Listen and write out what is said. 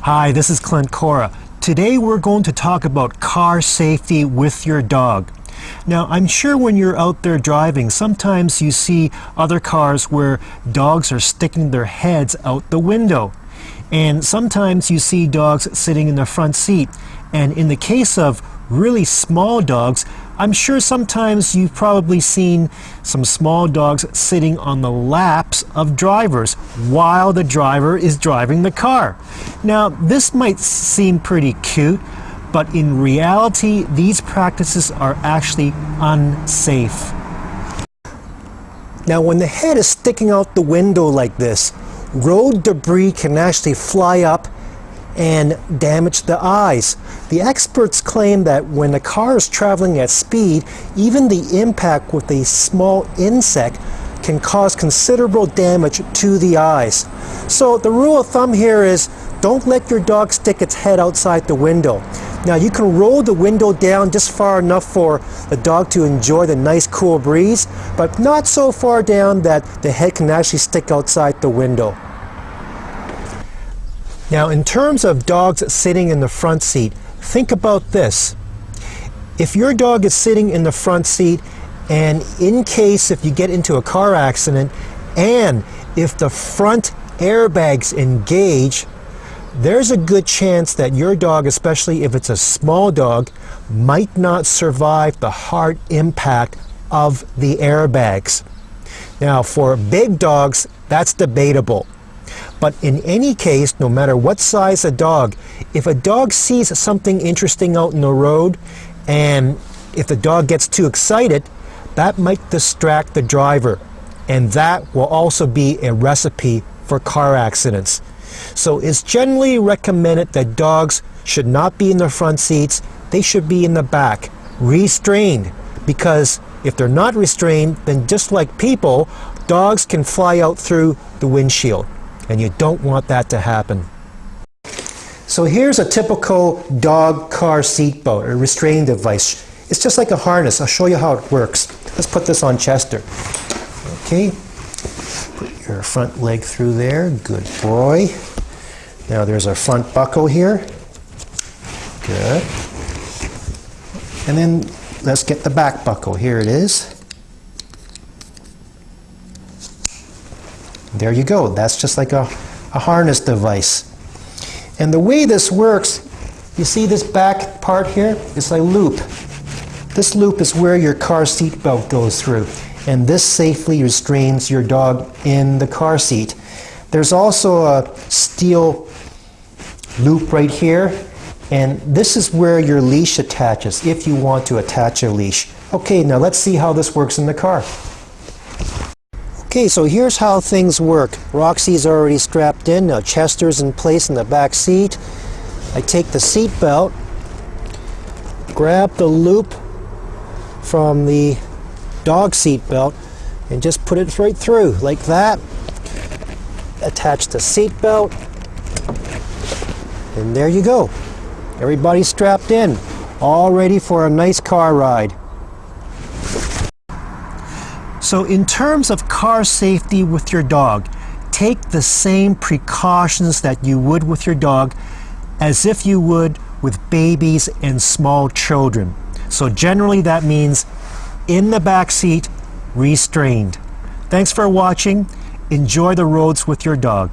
Hi, this is Clint Cora. Today we're going to talk about car safety with your dog. Now, I'm sure when you're out there driving, sometimes you see other cars where dogs are sticking their heads out the window. And sometimes you see dogs sitting in the front seat. And in the case of really small dogs, I'm sure sometimes you've probably seen some small dogs sitting on the laps of drivers while the driver is driving the car. Now, this might seem pretty cute, but in reality, these practices are actually unsafe. Now, when the head is sticking out the window like this, road debris can actually fly up and damage the eyes. The experts claim that when a car is traveling at speed, even the impact with a small insect can cause considerable damage to the eyes. So the rule of thumb here is don't let your dog stick its head outside the window. Now you can roll the window down just far enough for the dog to enjoy the nice cool breeze, but not so far down that the head can actually stick outside the window. Now, in terms of dogs sitting in the front seat, think about this. If your dog is sitting in the front seat, and in case if you get into a car accident, and if the front airbags engage, there's a good chance that your dog, especially if it's a small dog, might not survive the hard impact of the airbags. Now, for big dogs, that's debatable. But in any case, no matter what size a dog, if a dog sees something interesting out in the road, and if the dog gets too excited, that might distract the driver. And that will also be a recipe for car accidents. So it's generally recommended that dogs should not be in the front seats. They should be in the back, restrained. Because if they're not restrained, then just like people, dogs can fly out through the windshield. And you don't want that to happen. So here's a typical dog car seat belt, a restraining device. It's just like a harness. I'll show you how it works. Let's put this on Chester. Okay, put your front leg through there. Good boy. Now there's our front buckle here. Good. And then let's get the back buckle. Here it is. There you go. That's just like a harness device. And the way this works, you see this back part here? It's a loop. This loop is where your car seat belt goes through. And this safely restrains your dog in the car seat. There's also a steel loop right here. And this is where your leash attaches, if you want to attach a leash. Okay, now let's see how this works in the car. Okay, so here's how things work. Roxy's already strapped in. Now Chester's in place in the back seat. I take the seat belt, grab the loop from the dog seat belt, and just put it right through like that. Attach the seat belt, and there you go. Everybody's strapped in, all ready for a nice car ride. So in terms of car safety with your dog, take the same precautions that you would with your dog as if you would with babies and small children. So generally that means in the back seat, restrained. Thanks for watching. Enjoy the roads with your dog.